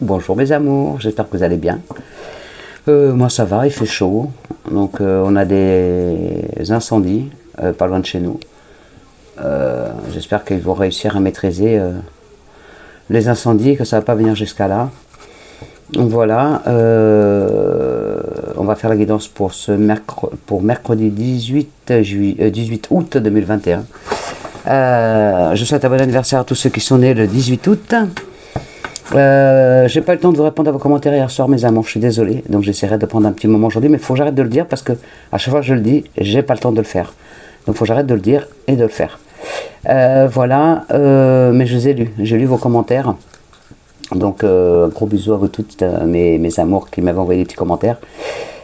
Bonjour mes amours, j'espère que vous allez bien. Moi ça va, il fait chaud, donc on a des incendies pas loin de chez nous. J'espère qu'ils vont réussir à maîtriser les incendies, que ça va pas venir jusqu'à là. Donc voilà, on va faire la guidance pour pour mercredi 18 août 2021. Je souhaite un bon anniversaire à tous ceux qui sont nés le 18 août. J'ai pas eu le temps de vous répondre à vos commentaires hier soir mes amours, je suis désolé, donc j'essaierai de prendre un petit moment aujourd'hui, mais il faut que j'arrête de le dire parce que à chaque fois que je le dis, j'ai pas le temps de le faire. Donc il faut que j'arrête de le dire et de le faire. Voilà, mais je les ai lus, j'ai lu vos commentaires. Donc gros bisous à vous toutes mes amours qui m'avaient envoyé des petits commentaires.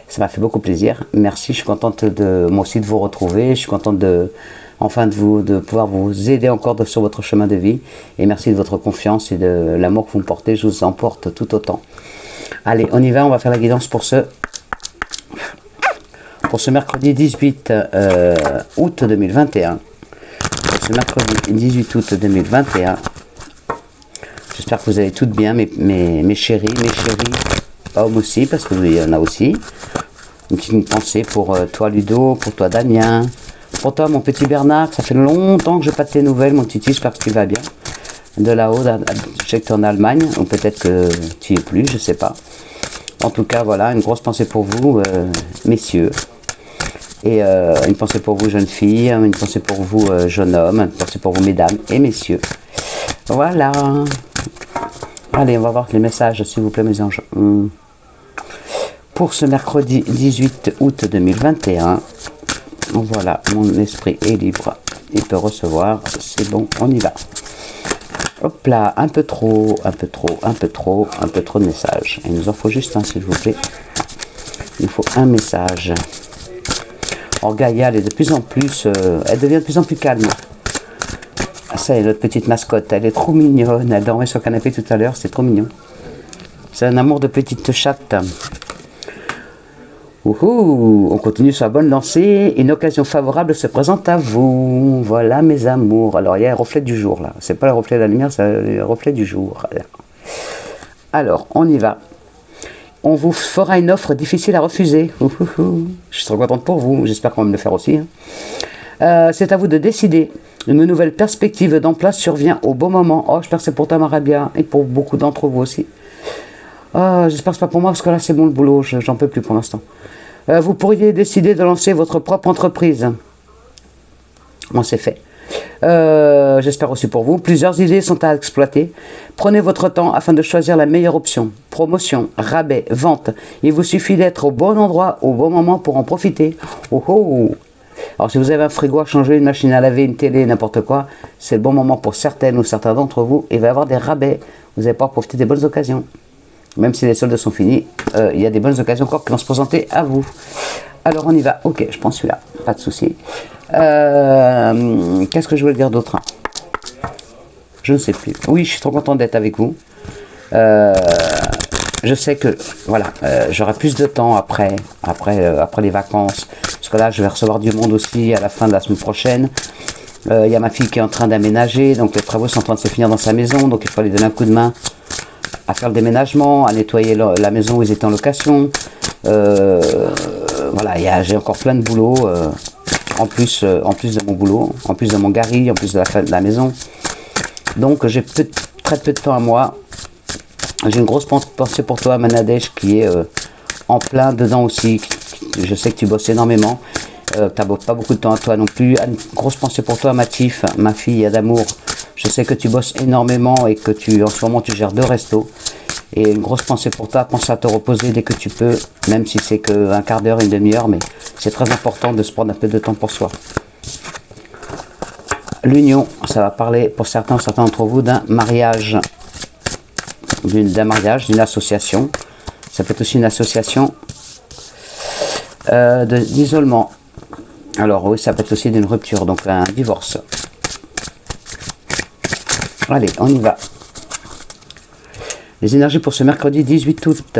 Ça m'a fait beaucoup plaisir. Merci, je suis contente moi aussi de vous retrouver. Je suis contente de pouvoir vous aider encore sur votre chemin de vie. Et merci de votre confiance et de l'amour que vous me portez. Je vous en porte tout autant. Allez, on y va, on va faire la guidance pour ce mercredi 18 août 2021. Pour ce mercredi 18 août 2021. J'espère que vous allez toutes bien, mes chéris, hommes aussi, parce qu'il y en a aussi. Une petite pensée pour toi Ludo, pour toi Damien, pour toi mon petit Bernard, ça fait longtemps que je n'ai pas de tes nouvelles mon titi, j'espère que tu vas bien. De là-haut, je sais que tu es en Allemagne, ou peut-être que tu n'y es plus, je ne sais pas. En tout cas, voilà, une grosse pensée pour vous, messieurs. Et une pensée pour vous, jeunes filles, une pensée pour vous, jeunes hommes, une pensée pour vous, mesdames et messieurs. Voilà. Allez, on va voir les messages, s'il vous plaît, mes anges. Pour ce mercredi 18 août 2021, voilà, mon esprit est libre. Il peut recevoir, c'est bon, on y va. Hop là, un peu trop de messages. Il nous en faut juste un, s'il vous plaît. Il nous faut un message. Or, Gaïa, elle est de plus en plus, elle devient de plus en plus calme. Ça est notre petite mascotte, elle est trop mignonne, elle dormait sur le canapé tout à l'heure, c'est trop mignon. C'est un amour de petite chatte. Ouhou, on continue sur la bonne lancée, une occasion favorable se présente à vous. Voilà mes amours. Alors il y a un reflet du jour là, c'est pas le reflet de la lumière, c'est le reflet du jour. Alors on y va. On vous fera une offre difficile à refuser. Ouhou, je suis trop contente pour vous, j'espère qu'on va me le faire aussi. C'est à vous de décider. Une nouvelle perspective d'emploi survient au bon moment. Oh, j'espère que c'est pour toi, Marabia, et pour beaucoup d'entre vous aussi. Oh, j'espère que c'est pas pour moi, parce que là, c'est bon le boulot, j'en peux plus pour l'instant. Vous pourriez décider de lancer votre propre entreprise. Bon, c'est fait. J'espère aussi pour vous. Plusieurs idées sont à exploiter. Prenez votre temps afin de choisir la meilleure option. Promotion, rabais, vente. Il vous suffit d'être au bon endroit, au bon moment pour en profiter. Oh oh. Alors si vous avez un frigo à changer, une machine à laver, une télé, n'importe quoi, c'est le bon moment pour certaines ou certains d'entre vous. Il va y avoir des rabais, vous allez pouvoir profiter des bonnes occasions. Même si les soldes sont finis, il y a des bonnes occasions encore qui vont se présenter à vous. Alors on y va, ok, je prends celui-là, pas de souci. Qu'est-ce que je voulais dire d'autre? Je ne sais plus. Oui, je suis trop content d'être avec vous. Je sais que voilà, j'aurai plus de temps après les vacances, parce que là je vais recevoir du monde aussi à la fin de la semaine prochaine. Il y a ma fille qui est en train d'aménager, donc les travaux sont en train de se finir dans sa maison, donc il faut lui donner un coup de main à faire le déménagement, à nettoyer la maison où ils étaient en location. Voilà, j'ai encore plein de boulot, en plus de mon boulot, en plus de mon gari, en plus de la maison. Donc j'ai très peu de temps à moi. J'ai une grosse pensée pour toi, Manadesh, qui est en plein dedans aussi. Je sais que tu bosses énormément. Tu n'as pas beaucoup de temps à toi non plus. Une grosse pensée pour toi, Mathif, ma fille d'amour. Je sais que tu bosses énormément et que en ce moment tu gères 2 restos. Et une grosse pensée pour toi. Pense à te reposer dès que tu peux, même si c'est qu'un quart d'heure, une demi-heure. Mais c'est très important de se prendre un peu de temps pour soi. L'union, ça va parler pour certains d'entre vous d'un mariage. D'une association. Ça peut être aussi une association d'isolement. Alors oui, ça peut être aussi d'une rupture, donc un divorce. Allez, on y va. Les énergies pour ce mercredi 18 août.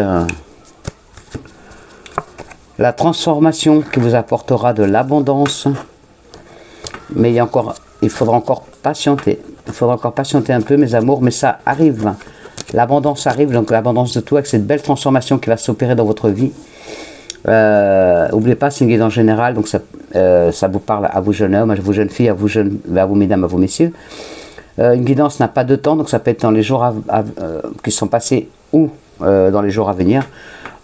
La transformation qui vous apportera de l'abondance. Mais il faudra encore patienter. Il faudra encore patienter un peu, mes amours, mais ça arrive. L'abondance arrive, donc l'abondance de tout, avec cette belle transformation qui va s'opérer dans votre vie. N'oubliez pas, c'est une guidance générale, donc ça vous parle à vous jeunes hommes, à vous jeunes filles, à vous mesdames, à vous messieurs. Une guidance n'a pas de temps, donc ça peut être dans les jours qui sont passés ou dans les jours à venir.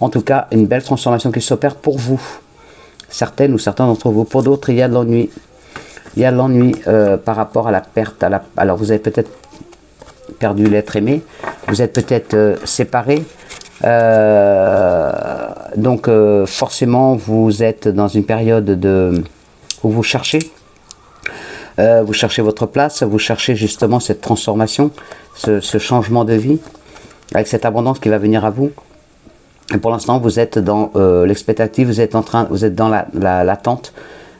En tout cas, une belle transformation qui s'opère pour vous, certaines ou certains d'entre vous. Pour d'autres, il y a de l'ennui. Il y a de l'ennui par rapport à la perte. Alors, vous avez peut-être perdu l'être aimé, vous êtes peut-être séparés. Donc, forcément, vous êtes dans une période où vous cherchez. Vous cherchez votre place, vous cherchez justement cette transformation, ce changement de vie, avec cette abondance qui va venir à vous. Et pour l'instant, vous êtes dans l'expectative, vous êtes dans l'attente.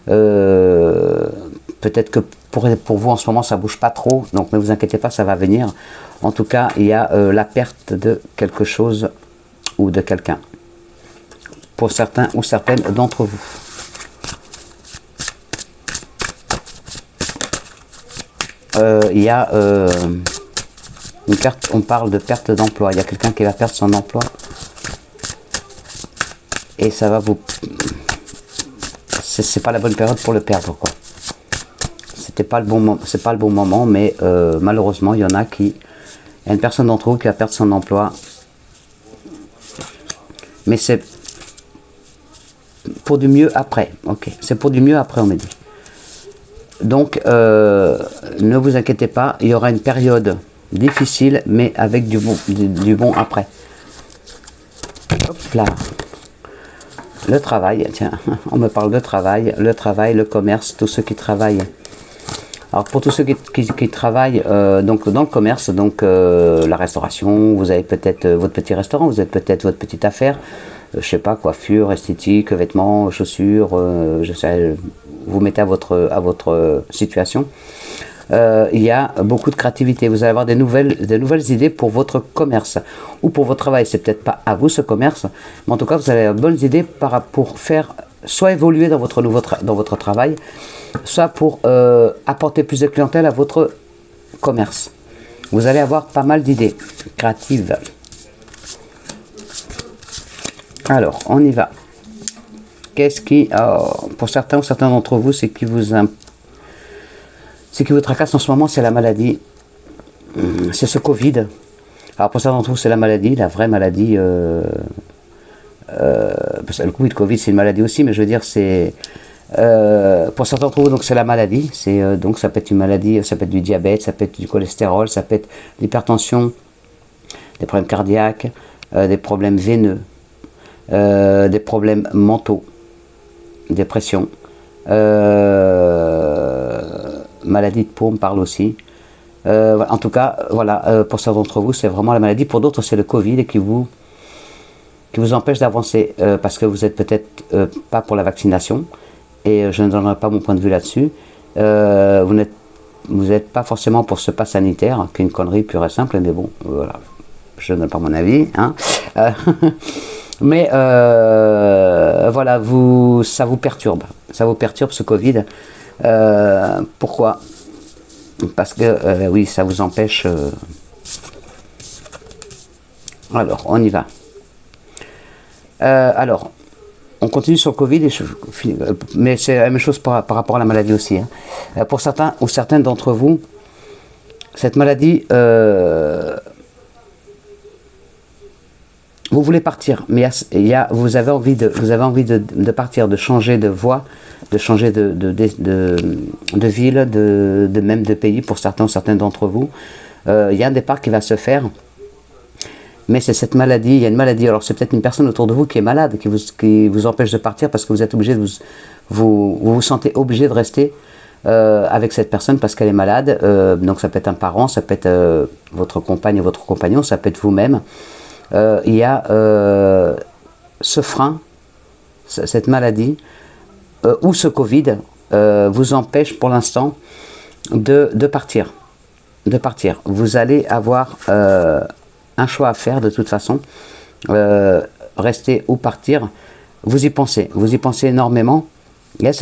Peut-être que pour vous en ce moment, ça bouge pas trop, donc ne vous inquiétez pas, ça va venir. En tout cas, il y a la perte de quelque chose ou de quelqu'un, pour certains ou certaines d'entre vous. Il y a une perte, on parle de perte d'emploi. Il y a quelqu'un qui va perdre son emploi et ça va vous... C'est pas la bonne période pour le perdre, quoi. C'est pas le bon moment, mais malheureusement, il y en a qui... Il y a une personne d'entre vous qui va perdre son emploi. Mais c'est pour du mieux après. Ok, c'est pour du mieux après, on me dit. Donc, ne vous inquiétez pas, il y aura une période difficile, mais avec du bon après. Hop là. Le travail, tiens, on me parle de travail, le commerce, tous ceux qui travaillent. Alors, pour tous ceux qui travaillent donc dans le commerce, donc la restauration, vous avez peut-être votre petit restaurant, vous avez peut-être votre petite affaire, je sais pas, coiffure, esthétique, vêtements, chaussures, je sais, vous mettez à votre situation. Il y a beaucoup de créativité, vous allez avoir des nouvelles idées pour votre commerce ou pour votre travail. C'est peut-être pas à vous ce commerce, mais en tout cas vous avez de bonnes idées pour faire soit évoluer dans votre travail, soit pour apporter plus de clientèle à votre commerce. Vous allez avoir pas mal d'idées créatives. Alors, on y va. Qu'est-ce qui, pour certains ou certains d'entre vous, ce qui vous tracasse en ce moment, c'est la maladie. C'est ce Covid. Alors, pour certains d'entre vous, c'est la maladie, la vraie maladie. Le Covid, c'est une maladie aussi, mais je veux dire, c'est... pour certains d'entre vous, donc c'est la maladie. Donc, ça peut être une maladie, ça peut être du diabète, ça peut être du cholestérol, ça peut être l'hypertension, des problèmes cardiaques, des problèmes veineux. Des problèmes mentaux, dépression, maladie de peau, on me parle aussi. En tout cas, voilà, pour certains d'entre vous, c'est vraiment la maladie. Pour d'autres, c'est le Covid qui vous empêche d'avancer parce que vous n'êtes peut-être pas pour la vaccination et je ne donnerai pas mon point de vue là-dessus. Vous n'êtes pas forcément pour ce pass sanitaire, qui est une connerie pure et simple, mais bon, voilà, je ne donne pas mon avis, hein. Mais voilà, ça vous perturbe ce Covid. Pourquoi? Parce que oui, ça vous empêche. Alors, on y va. Alors, on continue sur le Covid, mais c'est la même chose par rapport à la maladie aussi, hein. Pour certains ou certaines d'entre vous, cette maladie. Vous voulez partir, mais vous avez envie de partir, de changer de voie, de changer de ville, même de pays pour certains ou certaines d'entre vous. Il y a un départ qui va se faire, mais c'est cette maladie, il y a une maladie. Alors c'est peut-être une personne autour de vous qui est malade, qui vous empêche de partir parce que vous êtes obligé vous sentez obligé de rester avec cette personne parce qu'elle est malade. Donc ça peut être un parent, ça peut être votre compagne ou votre compagnon, ça peut être vous-même. Il y a ce frein, cette maladie, ou ce Covid vous empêche pour l'instant de partir. Vous allez avoir un choix à faire de toute façon, rester ou partir. Vous y pensez énormément. Elle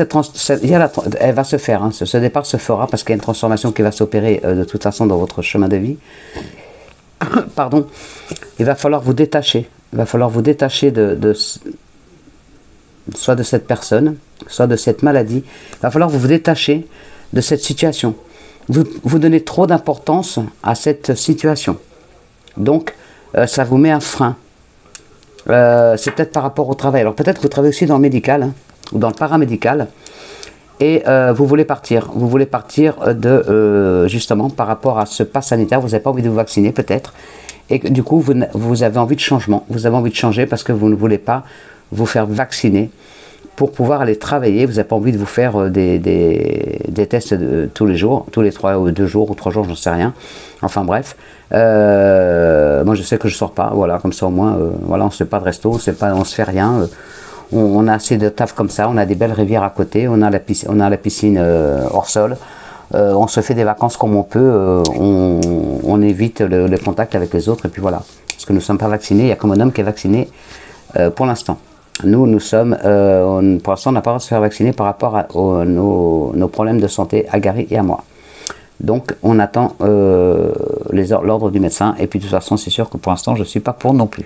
va se faire, hein, ce départ se fera parce qu'il y a une transformation qui va s'opérer de toute façon dans votre chemin de vie. pardon, il va falloir vous détacher. Il va falloir vous détacher soit de cette personne, soit de cette maladie. Il va falloir vous détacher de cette situation. Vous donnez trop d'importance à cette situation. Donc, ça vous met un frein. C'est peut-être par rapport au travail. Alors peut-être que vous travaillez aussi dans le médical, hein, ou dans le paramédical, et vous voulez partir. Vous voulez partir justement par rapport à ce pass sanitaire. Vous n'avez pas envie de vous vacciner peut-être. Et du coup, vous avez envie de changement. Vous avez envie de changer parce que vous ne voulez pas vous faire vacciner pour pouvoir aller travailler. Vous n'avez pas envie de vous faire des tests tous les jours, tous les 2 jours ou 3 jours, j'en sais rien. Enfin bref, moi je sais que je sors pas, voilà, comme ça au moins, voilà, on se fait pas de resto, on se fait rien. On a assez de taf comme ça, on a des belles rivières à côté, on a la piscine hors sol. On se fait des vacances comme on peut, on évite le contact avec les autres, et puis voilà. Parce que nous ne sommes pas vaccinés, il y a que mon homme qui est vacciné pour l'instant. Nous sommes, pour l'instant, on n'a pas le droit de se faire vacciner par rapport à nos problèmes de santé, à Gary et à moi. Donc, on attend l'ordre du médecin, et puis de toute façon, c'est sûr que pour l'instant, je ne suis pas pour non plus.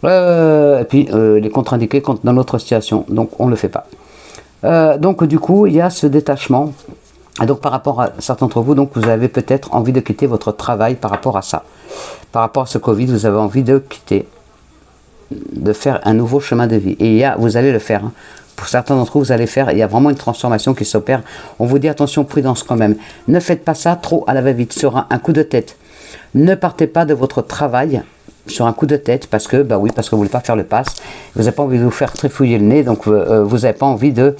Et puis, les contre-indiqués dans notre situation, donc on ne le fait pas. Donc, du coup, il y a ce détachement. Et donc, par rapport à certains d'entre vous, donc, vous avez peut-être envie de quitter votre travail par rapport à ça. Par rapport à ce Covid, vous avez envie de quitter, de faire un nouveau chemin de vie. Et vous allez le faire. Hein. Pour certains d'entre vous, vous allez faire, il y a vraiment une transformation qui s'opère. On vous dit attention, prudence quand même. Ne faites pas ça trop à la va-vite, sur un coup de tête. Ne partez pas de votre travail sur un coup de tête parce que, bah oui, parce que vous ne voulez pas faire le pass. Vous n'avez pas envie de vous faire trifouiller le nez, donc vous avez envie de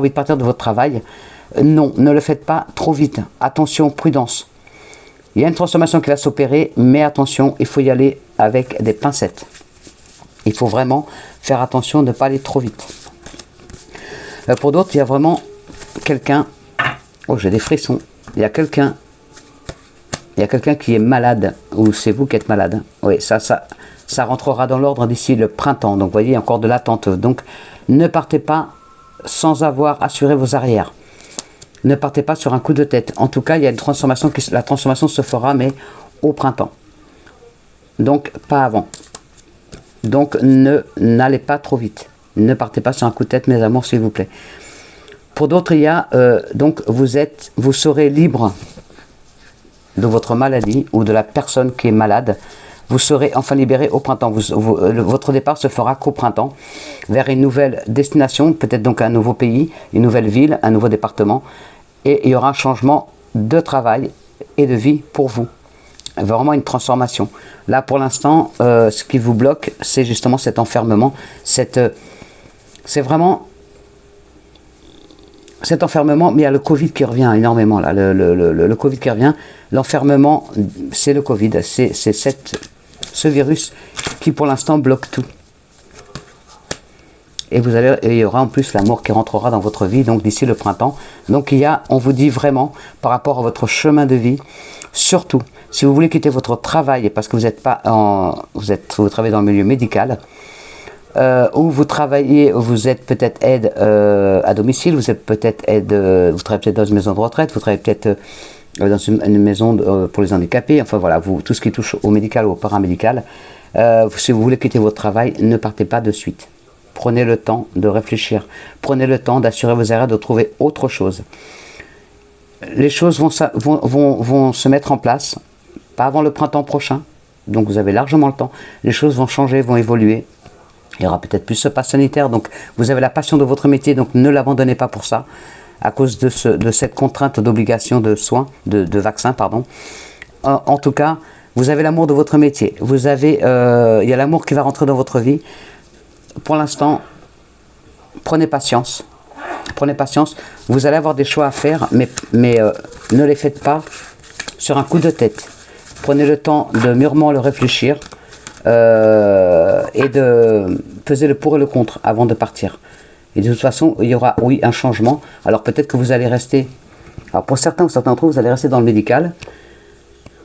partir de votre travail. Non, ne le faites pas trop vite. Attention, prudence. Il y a une transformation qui va s'opérer, mais attention, il faut y aller avec des pincettes. Il faut vraiment faire attention de ne pas aller trop vite. Pour d'autres, il y a vraiment quelqu'un... Oh, j'ai des frissons. Il y a quelqu'un qui est malade, ou c'est vous qui êtes malade. Oui, ça rentrera dans l'ordre d'ici le printemps. Donc, vous voyez, il y a encore de l'attente. Donc, ne partez pas sans avoir assuré vos arrières. Ne partez pas sur un coup de tête. En tout cas, il y a une transformation, la transformation se fera, mais au printemps. Donc, pas avant. Donc, n'allez pas trop vite. Ne partez pas sur un coup de tête, mes amours, s'il vous plaît. Pour d'autres, il y a, donc, vous serez libre de votre maladie ou de la personne qui est malade. Vous serez enfin libéré au printemps. Votre départ se fera qu'au printemps, vers une nouvelle destination, peut-être donc un nouveau pays, une nouvelle ville, un nouveau département. Et il y aura un changement de travail et de vie pour vous. Vraiment une transformation. Là, pour l'instant, ce qui vous bloque, c'est justement cet enfermement. C'est vraiment cet enfermement, mais il y a le Covid qui revient énormément. Là, le Covid qui revient. L'enfermement, c'est le Covid. C'est ce virus qui, pour l'instant, bloque tout. Et il y aura en plus l'amour qui rentrera dans votre vie, donc d'ici le printemps. Donc on vous dit vraiment, par rapport à votre chemin de vie, surtout, si vous voulez quitter votre travail, parce que vous travaillez dans le milieu médical, où vous travaillez, vous êtes peut-être aide à domicile, vous êtes peut-être vous travaillez peut-être dans une maison de retraite, vous travaillez peut-être dans une maison pour les handicapés, enfin voilà, tout ce qui touche au médical ou au paramédical. Si vous voulez quitter votre travail, ne partez pas de suite. Prenez le temps de réfléchir. Prenez le temps d'assurer vos erreurs, de trouver autre chose. Les choses vont se mettre en place, pas avant le printemps prochain. Donc vous avez largement le temps. Les choses vont changer, vont évoluer. Il y aura peut-être plus ce pass sanitaire. Donc vous avez la passion de votre métier, donc ne l'abandonnez pas pour ça. À cause de cette contrainte d'obligation de soins, de vaccins, pardon. En tout cas, vous avez l'amour de votre métier. Il y a l'amour qui va rentrer dans votre vie. Pour l'instant, prenez patience. Prenez patience. Vous allez avoir des choix à faire, mais ne les faites pas sur un coup de tête. Prenez le temps de mûrement le réfléchir et de peser le pour et le contre avant de partir. Et de toute façon, il y aura, oui, un changement. Alors peut-être que vous allez rester... Alors pour certains d'entre vous, vous allez rester dans le médical.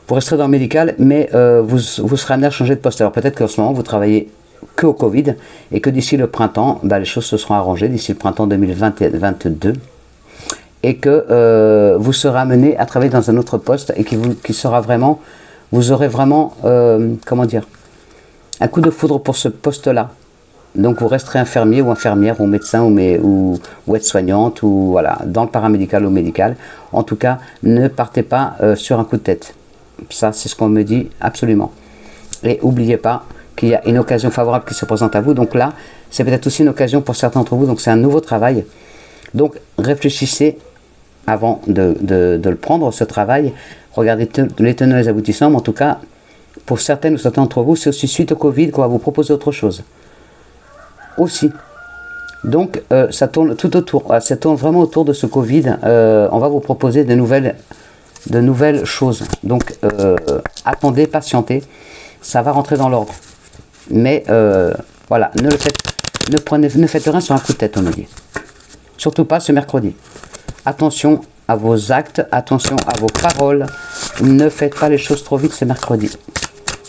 Pour rester dans le médical, mais vous serez amené à changer de poste. Alors peut-être qu'en ce moment, vous travaillez que au Covid, et que d'ici le printemps, les choses se seront arrangées, d'ici le printemps 2022, et que vous serez amené à travailler dans un autre poste, et qui sera vraiment vous aurez vraiment, comment dire, un coup de foudre pour ce poste-là. Donc vous resterez infirmier ou infirmière ou médecin ou aide-soignante ou voilà, dans le paramédical ou médical. En tout cas, ne partez pas sur un coup de tête. Ça, c'est ce qu'on me dit absolument. Et n'oubliez pas qu'il y a une occasion favorable qui se présente à vous. Donc là, c'est peut-être aussi une occasion pour certains d'entre vous. Donc c'est un nouveau travail. Donc réfléchissez avant de le prendre, ce travail. Regardez les tenants et les aboutissants. Mais en tout cas, pour certaines ou certains d'entre vous, c'est aussi suite au Covid qu'on va vous proposer autre chose. Aussi. Donc ça tourne tout autour. Ça tourne vraiment autour de ce Covid. On va vous proposer de nouvelles choses. Donc attendez, patientez. Ça va rentrer dans l'ordre. Mais voilà, ne faites rien sur un coup de tête, on me dit. Surtout pas ce mercredi. Attention à vos actes, attention à vos paroles. Ne faites pas les choses trop vite ce mercredi.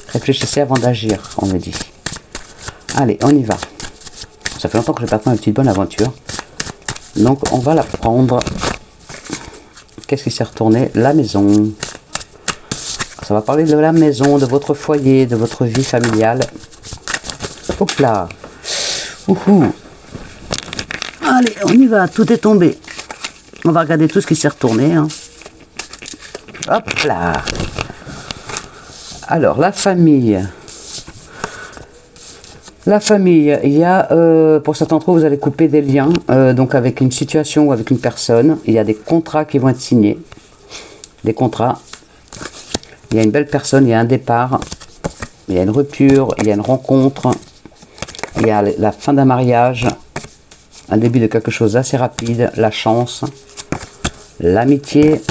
Réfléchissez avant d'agir, on me dit. Allez, on y va. Ça fait longtemps que je perds pas une petite bonne aventure. Donc on va la prendre. Qu'est-ce qui s'est retourné? La maison. Ça va parler de la maison, de votre foyer, de votre vie familiale. Hop là. Ouhou. Allez, on y va, tout est tombé. On va regarder tout ce qui s'est retourné. Hein. Hop là. Alors, la famille. La famille, il y a, pour certains d'entre vous, vous allez couper des liens, donc avec une situation ou avec une personne. Il y a des contrats qui vont être signés. Des contrats. Il y a une belle personne, il y a un départ, il y a une rupture, il y a une rencontre, il y a la fin d'un mariage, un début de quelque chose d'assez rapide, la chance, l'amitié,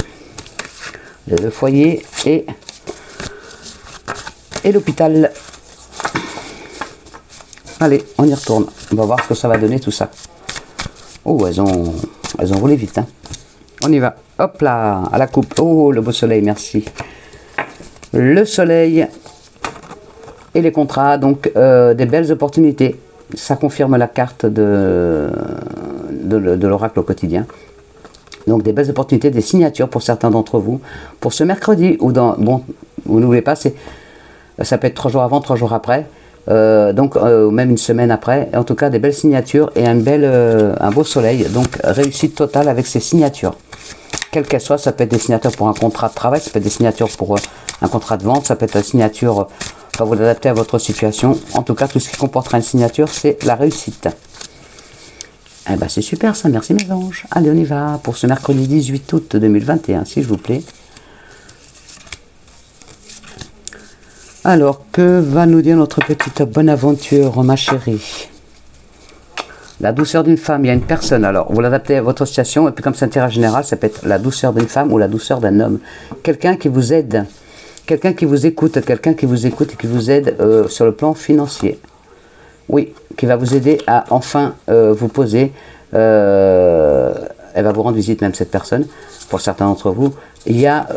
le foyer et l'hôpital. Allez, on y retourne. On va voir ce que ça va donner tout ça. Oh, elles ont roulé vite. Hein. On y va. Hop là, à la coupe. Oh, le beau soleil, merci. Le soleil et les contrats, donc des belles opportunités. Ça confirme la carte de l'oracle au quotidien. Donc des belles opportunités, des signatures pour certains d'entre vous. Pour ce mercredi, ou dans, bon, vous n'oubliez pas, ça peut être 3 jours avant, 3 jours après. Donc même une semaine après. En tout cas, des belles signatures et un beau soleil. Donc réussite totale avec ces signatures. Quelles qu'elles soient, ça peut être des signatures pour un contrat de travail, ça peut être des signatures pour un contrat de vente, ça peut être une signature, quand vous l'adaptez à votre situation. En tout cas, tout ce qui comportera une signature, c'est la réussite. Eh ben, c'est super ça, merci mes anges. Allez, on y va pour ce mercredi 18 août 2021, s'il vous plaît. Alors, que va nous dire notre petite bonne aventure, ma chérie? La douceur d'une femme, il y a une personne, alors vous l'adaptez à votre situation, et puis comme c'est un tirage général, ça peut être la douceur d'une femme ou la douceur d'un homme. Quelqu'un qui vous aide, quelqu'un qui vous écoute et qui vous aide sur le plan financier. Oui, qui va vous aider à enfin vous poser, elle va vous rendre visite même cette personne, pour certains d'entre vous. Il y a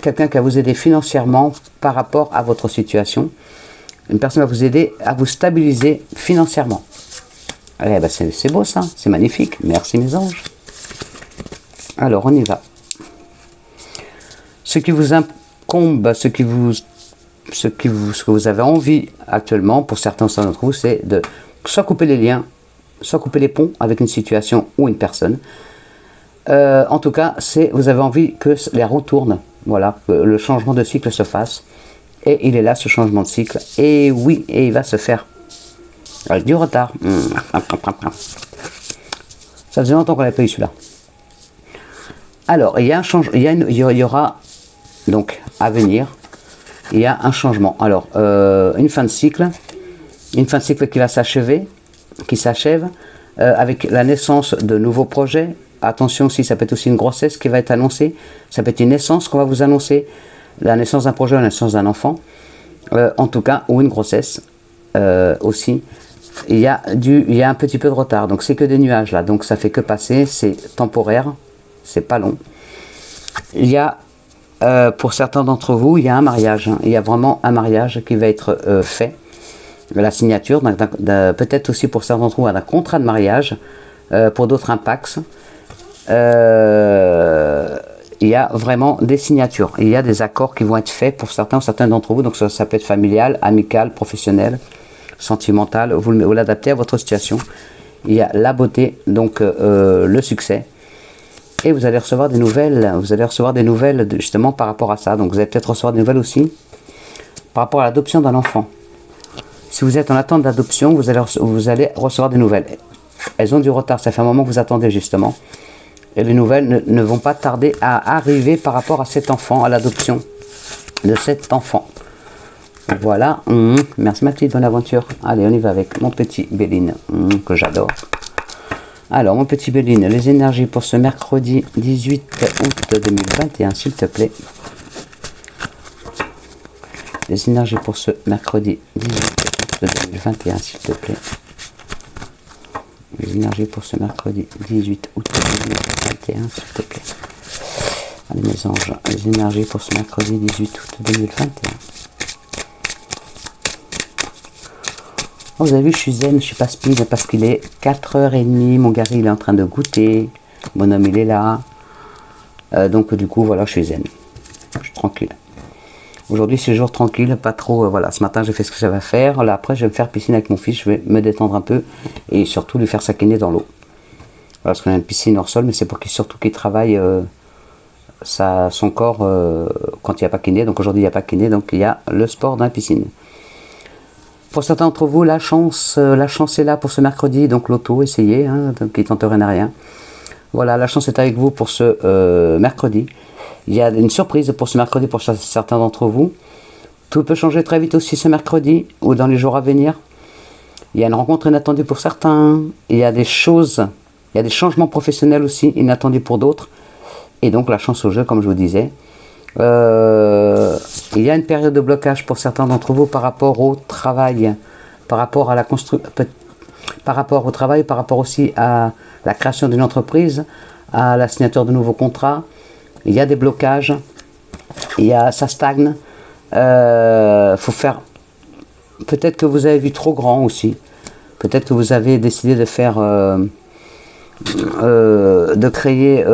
quelqu'un qui va vous aider financièrement par rapport à votre situation. Une personne va vous aider à vous stabiliser financièrement. Eh ben c'est beau ça, c'est magnifique. Merci mes anges. Alors on y va. Ce qui vous incombe, ce que vous avez envie actuellement, pour certains d'entre vous, c'est de soit couper les liens, soit couper les ponts avec une situation ou une personne. En tout cas, vous avez envie que les roues tournent. Voilà, que le changement de cycle se fasse. Et il est là, ce changement de cycle. Et oui, et il va se faire. Avec du retard. Ça faisait longtemps qu'on n'avait pas eu celui-là. Alors, il y aura, donc, à venir, il y a un changement. Alors, une fin de cycle qui va s'achever, qui s'achève, avec la naissance de nouveaux projets. Attention aussi, ça peut être aussi une grossesse qui va être annoncée. Ça peut être une naissance qu'on va vous annoncer. La naissance d'un projet, la naissance d'un enfant. En tout cas, ou une grossesse aussi. Il y a un petit peu de retard. Donc, c'est que des nuages là. Donc, ça fait que passer. C'est temporaire. C'est pas long. Il y a, pour certains d'entre vous, il y a un mariage. Il y a vraiment un mariage qui va être fait. La signature, peut-être aussi pour certains d'entre vous, d'un contrat de mariage. Pour d'autres, un Pax. il y a vraiment des signatures. Il y a des accords qui vont être faits pour certains ou certaines d'entre vous. Donc ça peut être familial, amical, professionnel, sentimental. Vous l'adaptez à votre situation. Il y a la beauté, donc le succès. Et vous allez recevoir des nouvelles. Vous allez recevoir des nouvelles justement par rapport à ça. Donc vous allez peut-être recevoir des nouvelles aussi par rapport à l'adoption d'un enfant. Si vous êtes en attente d'adoption, vous allez recevoir des nouvelles. Elles ont du retard. Ça fait un moment que vous attendez justement. Et les nouvelles ne vont pas tarder à arriver par rapport à cet enfant, à l'adoption de cet enfant. Voilà. Merci ma petite, bonne aventure. Allez, on y va avec mon petit Béline, que j'adore. Alors, mon petit Béline, les énergies pour ce mercredi 18 août 2021, s'il te plaît. Les énergies pour ce mercredi 18 août 2021, s'il te plaît. Les énergies pour ce mercredi 18 août 2021, s'il te plaît. Allez mes anges, les énergies pour ce mercredi 18 août 2021. Oh, vous avez vu, je suis zen, je suis pas speed parce qu'il est 4h30, mon gars il est en train de goûter, mon homme il est là. Donc du coup voilà, je suis zen, je suis tranquille. Aujourd'hui c'est jour tranquille, pas trop, voilà, ce matin j'ai fait ce que j'avais à faire, là après je vais me faire piscine avec mon fils, je vais me détendre un peu et surtout lui faire s'aquiner dans l'eau. Voilà, parce qu'on a une piscine hors sol, mais c'est pour qu'il surtout qu'il travaille son corps quand il n'y a pas kiné, donc aujourd'hui il n'y a pas kiné, donc il y a le sport dans la piscine. Pour certains d'entre vous, la chance est là pour ce mercredi, donc l'auto, essayez, hein, qui ne tente rien à rien. Voilà, la chance est avec vous pour ce mercredi. Il y a une surprise pour ce mercredi pour certains d'entre vous. Tout peut changer très vite aussi ce mercredi ou dans les jours à venir. Il y a une rencontre inattendue pour certains. Il y a des choses, il y a des changements professionnels aussi inattendus pour d'autres. Et donc la chance au jeu, comme je vous disais. Il y a une période de blocage pour certains d'entre vous par rapport au travail, par rapport à la construction, par rapport au travail, par rapport aussi à la création d'une entreprise, à la signature de nouveaux contrats. Il y a des blocages, ça stagne. Faut faire. Peut-être que vous avez vu trop grand aussi. Peut-être que vous avez décidé de faire. De créer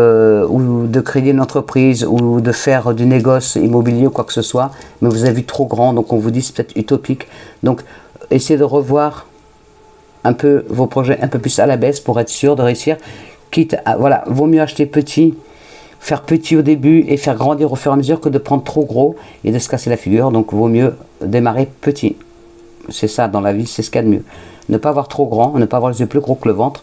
une entreprise ou de faire du négoce immobilier ou quoi que ce soit, mais vous avez vu trop grand, donc on vous dit c'est peut-être utopique. Donc essayez de revoir un peu vos projets un peu plus à la baisse pour être sûr de réussir. Quitte à, voilà, vaut mieux acheter petit, faire petit au début et faire grandir au fur et à mesure que de prendre trop gros et de se casser la figure. Donc vaut mieux démarrer petit. C'est ça dans la vie, c'est ce qu'il y a de mieux. Ne pas avoir trop grand, ne pas avoir les yeux plus gros que le ventre,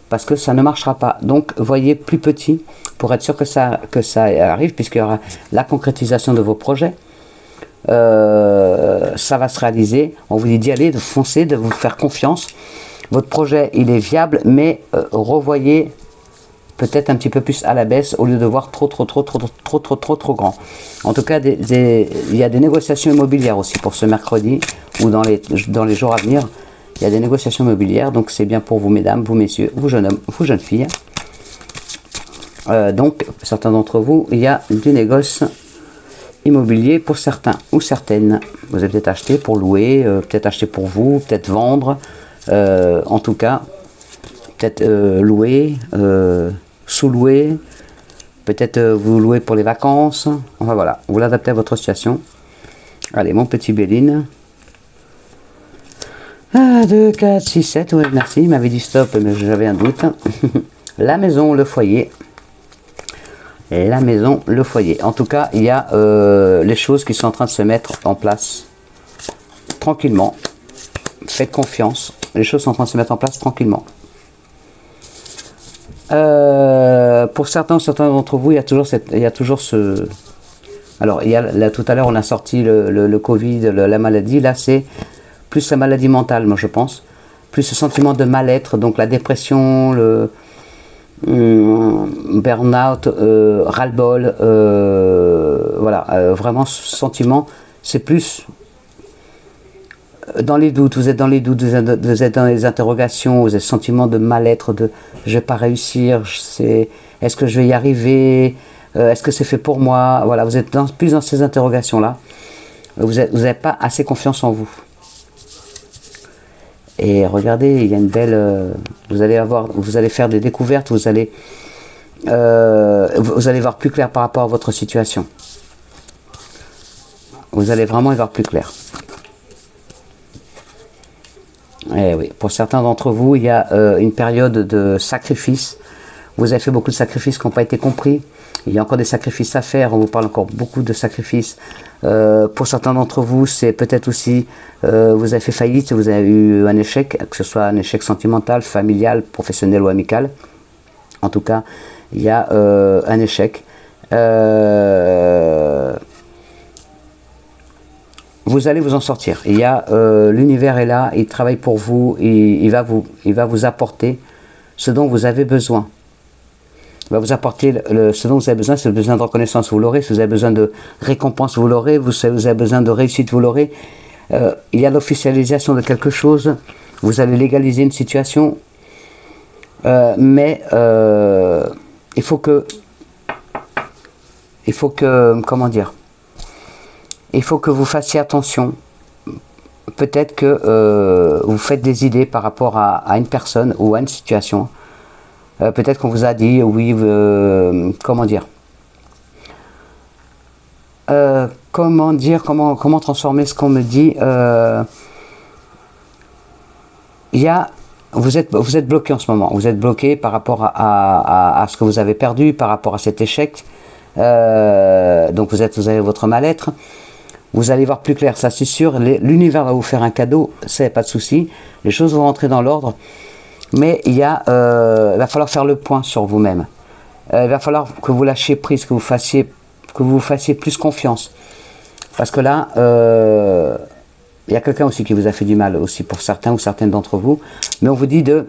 parce que ça ne marchera pas. Donc voyez plus petit pour être sûr que ça arrive, puisqu'il y aura la concrétisation de vos projets. Ça va se réaliser. On vous dit d'y aller, de foncer, de vous faire confiance. Votre projet il est viable, mais revoyez peut-être un petit peu plus à la baisse au lieu de voir trop grand. En tout cas, il y a des négociations immobilières aussi pour ce mercredi ou dans les jours à venir. Il y a des négociations immobilières, donc c'est bien pour vous mesdames, vous messieurs, vous jeunes hommes, vous jeunes filles. Donc certains d'entre vous, il y a du négoce immobilier pour certains ou certaines. Vous avez peut-être acheté pour louer, peut-être acheter pour vous, peut-être vendre. En tout cas, peut-être louer, sous-louer, peut-être vous louer pour les vacances. Enfin voilà, vous l'adaptez à votre situation. Allez, mon petit Béline. 1, 2, 4, 6, 7, ouais, merci, il m'avait dit stop, mais j'avais un doute. La maison, le foyer. La maison, le foyer. En tout cas, il y a les choses qui sont en train de se mettre en place tranquillement. Faites confiance, les choses sont en train de se mettre en place tranquillement. Pour certains d'entre vous, il y a toujours ce... Alors, là, tout à l'heure, on a sorti le Covid, la maladie. Là, c'est plus la maladie mentale, moi, je pense. Plus ce sentiment de mal-être, donc la dépression, le burn-out, ras-le-bol. Voilà, vraiment, ce sentiment, c'est plus... Dans les doutes, vous êtes dans les doutes, vous êtes dans les interrogations, vous avez le sentiment de mal-être, de je vais pas réussir, est-ce que je vais y arriver, est-ce que c'est fait pour moi, voilà, vous êtes plus dans ces interrogations-là, vous n'avez pas assez confiance en vous. Et regardez, il y a une belle, vous allez faire des découvertes, vous allez vous allez voir plus clair par rapport à votre situation. Vous allez vraiment y voir plus clair. Et oui, pour certains d'entre vous, il y a une période de sacrifice. Vous avez fait beaucoup de sacrifices qui n'ont pas été compris. Il y a encore des sacrifices à faire. On vous parle encore beaucoup de sacrifices. Pour certains d'entre vous, c'est peut-être aussi, vous avez fait faillite, vous avez eu un échec, que ce soit un échec sentimental, familial, professionnel ou amical. En tout cas, il y a un échec. Vous allez vous en sortir. Il y a l'univers est là, il travaille pour vous, il va vous apporter ce dont vous avez besoin. Il va vous apporter ce dont vous avez besoin. Si vous avez besoin de reconnaissance, vous l'aurez. Si vous avez besoin de récompense, vous l'aurez. Si vous avez besoin de réussite, vous l'aurez. Il y a l'officialisation de quelque chose. Vous allez légaliser une situation. Mais il faut que, comment dire, il faut que vous fassiez attention. Peut-être que vous faites des idées par rapport à une personne ou à une situation. Peut-être qu'on vous a dit, oui, comment dire, comment transformer ce qu'on me dit. Vous êtes bloqué en ce moment. Vous êtes bloqué par rapport à ce que vous avez perdu, par rapport à cet échec. Donc vous avez votre mal-être. Vous allez voir plus clair, ça c'est sûr. L'univers va vous faire un cadeau, ça pas de souci. Les choses vont rentrer dans l'ordre. Mais il va falloir faire le point sur vous-même. Il va falloir que vous lâchiez prise, que vous fassiez plus confiance. Parce que là, il y a quelqu'un aussi qui vous a fait du mal, aussi pour certains ou certaines d'entre vous. Mais on vous dit de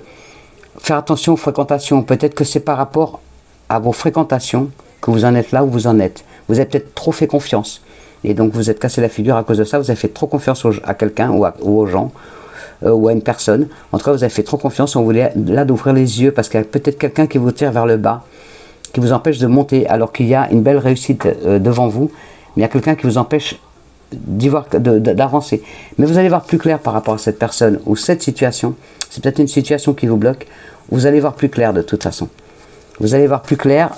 faire attention aux fréquentations. Peut-être que c'est par rapport à vos fréquentations que vous en êtes là où vous en êtes. Vous avez peut-être trop fait confiance. Et donc vous êtes cassé la figure à cause de ça. Vous avez fait trop confiance à quelqu'un ou aux gens. Ou à une personne. En tout cas, vous avez fait trop confiance. On voulait là d'ouvrir les yeux parce qu'il y a peut-être quelqu'un qui vous tire vers le bas, qui vous empêche de monter alors qu'il y a une belle réussite devant vous. Mais il y a quelqu'un qui vous empêche d'avancer. Mais vous allez voir plus clair par rapport à cette personne ou cette situation. C'est peut-être une situation qui vous bloque. Vous allez voir plus clair de toute façon. Vous allez voir plus clair.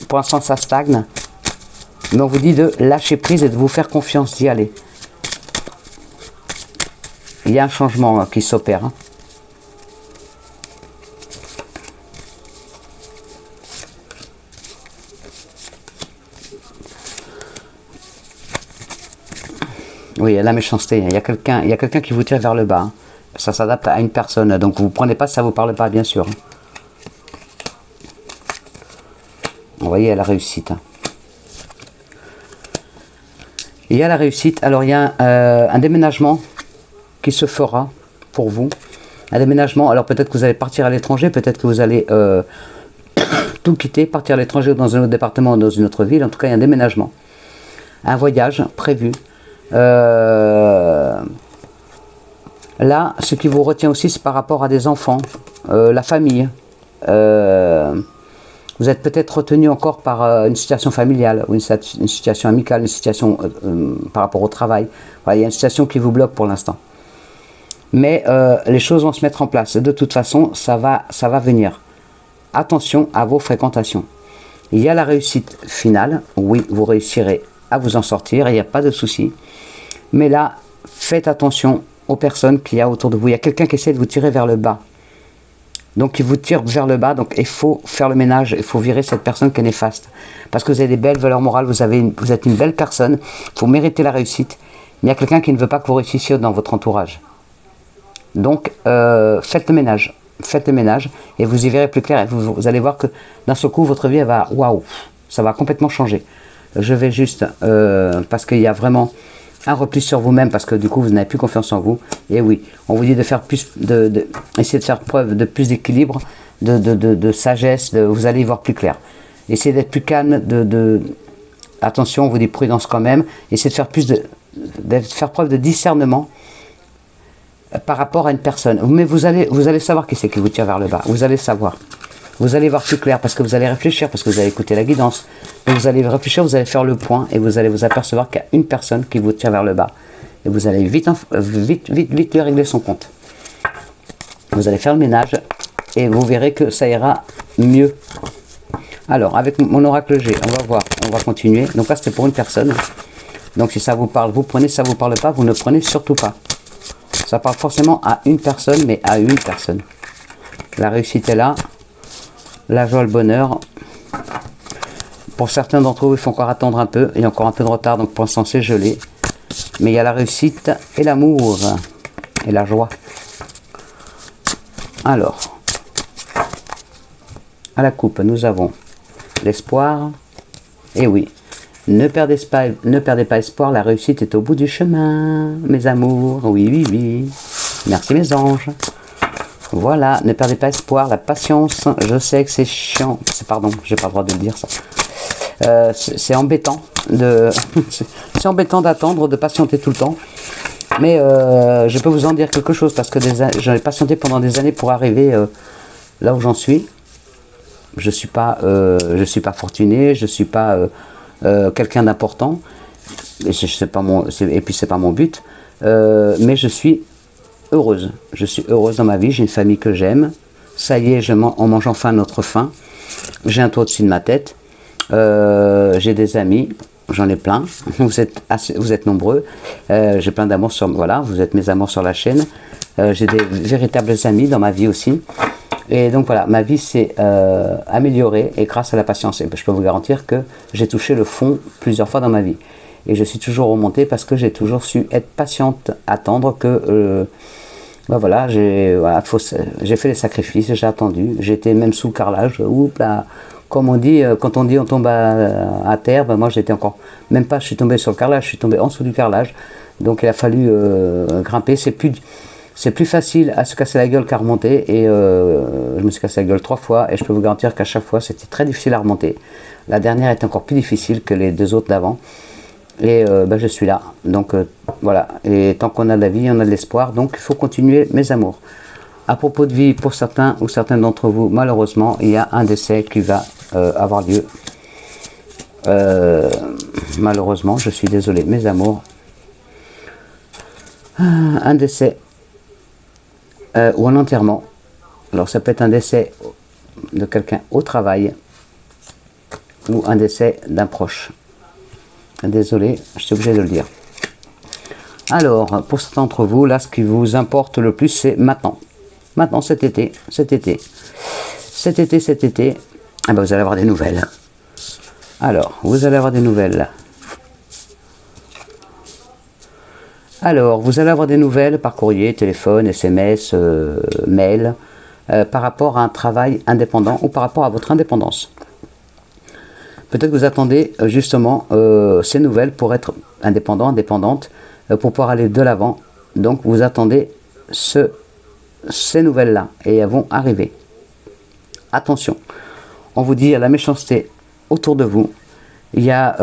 Pour l'instant, ça stagne. Mais on vous dit de lâcher prise et de vous faire confiance, d'y aller. Il y a un changement qui s'opère. Oui, il y a la méchanceté. Il y a quelqu'un qui vous tire vers le bas. Ça s'adapte à une personne. Donc vous ne prenez pas si ça ne vous parle pas, bien sûr. Vous voyez, il y a la réussite. Il y a la réussite. Alors il y a un déménagement qui se fera pour vous. Un déménagement, alors peut-être que vous allez partir à l'étranger, peut-être que vous allez tout quitter, partir à l'étranger dans un autre département, dans une autre ville. En tout cas, il y a un déménagement. Un voyage prévu. Là, ce qui vous retient aussi, c'est par rapport à des enfants, la famille. Vous êtes peut-être retenu encore par une situation familiale, ou une situation amicale, une situation par rapport au travail. Voilà, il y a une situation qui vous bloque pour l'instant. Mais les choses vont se mettre en place. De toute façon, ça va venir. Attention à vos fréquentations. Il y a la réussite finale. Oui, vous réussirez à vous en sortir. Il n'y a pas de souci. Mais là, faites attention aux personnes qu'il y a autour de vous. Il y a quelqu'un qui essaie de vous tirer vers le bas. Donc, il vous tire vers le bas. Donc, il faut faire le ménage. Il faut virer cette personne qui est néfaste. Parce que vous avez des belles valeurs morales. Vous êtes une belle personne. Vous méritez la réussite. Mais il y a quelqu'un qui ne veut pas que vous réussissiez dans votre entourage. Donc, faites le ménage. Faites le ménage et vous y verrez plus clair. Et vous allez voir que d'un seul coup, votre vie, elle va, waouh, ça va complètement changer. Je vais juste, parce qu'il y a vraiment un repli sur vous-même, parce que du coup, vous n'avez plus confiance en vous. Et oui, on vous dit de faire plus, essayer de faire preuve de plus d'équilibre, de sagesse, vous allez y voir plus clair. Essayez d'être plus calme, attention, on vous dit prudence quand même. Essayez de faire preuve de discernement par rapport à une personne. Mais vous allez savoir qui c'est qui vous tire vers le bas. Vous allez savoir. Vous allez voir plus clair parce que vous allez réfléchir, parce que vous allez écouter la guidance. Donc vous allez réfléchir, vous allez faire le point et vous allez vous apercevoir qu'il y a une personne qui vous tire vers le bas. Et vous allez vite lui régler son compte. Vous allez faire le ménage et vous verrez que ça ira mieux Alors, avec mon oracle G, on va voir, on va continuer. Donc là, c'était pour une personne. Donc si ça vous parle, vous prenez, si ça vous parle pas, vous ne prenez surtout pas. Ça parle forcément à une personne, mais à une personne. La réussite est là. La joie, le bonheur. Pour certains d'entre vous, il faut encore attendre un peu. Il y a encore un peu de retard, donc pour l'instant, c'est gelé. Mais il y a la réussite et l'amour. Et la joie. Alors, à la coupe, nous avons l'espoir. Et oui, ne perdez pas espoir, la réussite est au bout du chemin, mes amours. Oui, oui, oui. Merci mes anges. Voilà, ne perdez pas espoir, la patience. Je sais que c'est chiant. Pardon, j'ai pas le droit de le dire ça. C'est embêtant c'est embêtant d'attendre, de patienter tout le temps. Mais je peux vous en dire quelque chose parce que j'en ai patienté pendant des années pour arriver là où j'en suis. Je suis pas fortuné, je suis pas quelqu'un d'important. Et puis c'est pas mon but. Mais je suis heureuse. Je suis heureuse dans ma vie. J'ai une famille que j'aime. Ça y est, on mange enfin notre faim. J'ai un toit au-dessus de ma tête. J'ai des amis. J'en ai plein, vous êtes nombreux, j'ai plein d'amour voilà, vous êtes mes amours sur la chaîne, j'ai des véritables amis dans ma vie aussi, et donc voilà, ma vie s'est améliorée, et grâce à la patience, et je peux vous garantir que j'ai touché le fond plusieurs fois dans ma vie, et je suis toujours remontée parce que j'ai toujours su être patiente, attendre que, ben voilà, j'ai fait les sacrifices, j'ai attendu, j'étais même sous le carrelage, oups là. Comme on dit, quand on dit on tombe à terre, ben moi j'étais encore, même pas je suis tombé sur le carrelage, je suis tombé en dessous du carrelage. Donc il a fallu grimper. C'est plus facile à se casser la gueule qu'à remonter. Et je me suis cassé la gueule 3 fois et je peux vous garantir qu'à chaque fois c'était très difficile à remonter. La dernière était encore plus difficile que les deux autres d'avant. Et ben, je suis là. Donc voilà. Et tant qu'on a de la vie, on a de l'espoir. Donc il faut continuer, mes amours. À propos de vie, pour certains ou certaines d'entre vous, malheureusement, il y a un décès qui va avoir lieu. Malheureusement, je suis désolé, mes amours. Un décès ou un enterrement. Alors ça peut être un décès de quelqu'un au travail ou un décès d'un proche. Désolé, je suis obligé de le dire. Alors, pour certains d'entre vous, là, ce qui vous importe le plus, c'est maintenant. Maintenant, cet été, ah ben, vous allez avoir des nouvelles. Alors, vous allez avoir des nouvelles. Alors, vous allez avoir des nouvelles par courrier, téléphone, SMS, mail, par rapport à un travail indépendant ou par rapport à votre indépendance. Peut-être que vous attendez justement ces nouvelles pour être indépendant, indépendante, pour pouvoir aller de l'avant. Donc, vous attendez ces nouvelles-là et elles vont arriver. Attention, on vous dit, il y a la méchanceté autour de vous, il y a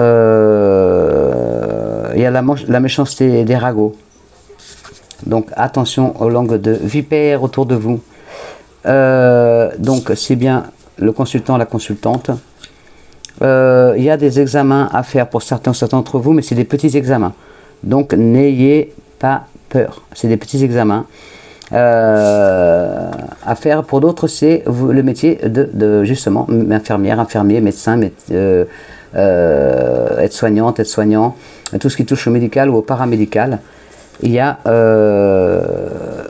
la méchanceté des ragots. Donc attention aux langues de vipères autour de vous. Donc c'est bien le consultant, la consultante. Il y a des examens à faire pour certains d'entre vous, mais c'est des petits examens. Donc n'ayez pas peur, c'est des petits examens. À faire. Pour d'autres, c'est le métier de justement infirmière, infirmier, médecin, aide-soignante, aide-soignant, tout ce qui touche au médical ou au paramédical. Il y a,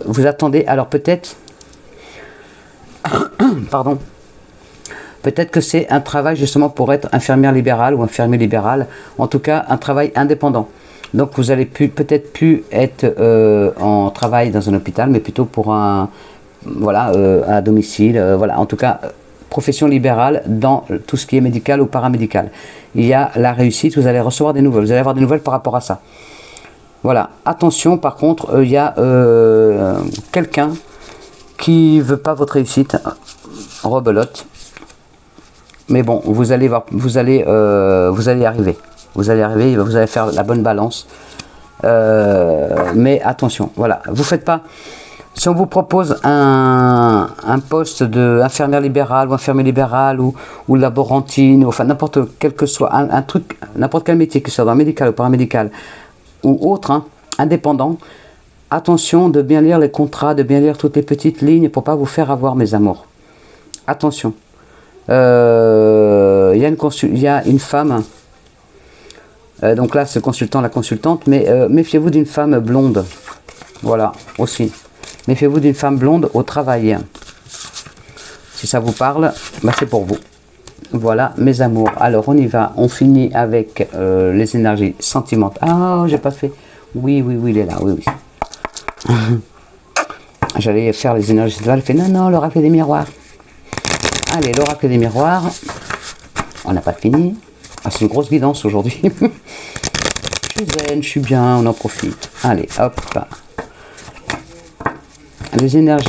vous attendez, alors peut-être, pardon, peut-être que c'est un travail justement pour être infirmière libérale ou infirmier libéral, en tout cas un travail indépendant. Donc vous allez peut-être plus être en travail dans un hôpital, mais plutôt pour à domicile, voilà, en tout cas profession libérale dans tout ce qui est médical ou paramédical. Il y a la réussite, vous allez recevoir des nouvelles, vous allez avoir des nouvelles par rapport à ça. Voilà, attention par contre, il y a quelqu'un qui veut pas votre réussite, rebelote. Mais bon, vous allez y arriver. Vous allez arriver, vous allez faire la bonne balance. Mais attention, voilà, vous faites pas. Si on vous propose un poste d'infirmière libérale ou infirmier libéral ou laborantine, enfin n'importe quel que soit un truc, n'importe quel métier, que ce soit dans le médical ou paramédical ou autre, hein, indépendant, attention de bien lire les contrats, de bien lire toutes les petites lignes pour pas vous faire avoir, mes amours. Attention. il y a une femme, donc là c'est le consultant, la consultante, mais méfiez-vous d'une femme blonde, voilà, aussi. Méfiez-vous d'une femme blonde au travail. Si ça vous parle, bah c'est pour vous. Voilà mes amours. Alors on y va, on finit avec les énergies sentimentales. Ah, j'ai pas fait. Oui, oui, oui, il est là, oui, oui. J'allais faire les énergies sentimentales, elle fait non, non, l'oracle des miroirs. Allez, l'oracle des miroirs. On n'a pas fini. Ah, c'est une grosse guidance aujourd'hui. Je suis zen, je suis bien, on en profite. Allez, hop. Les énergies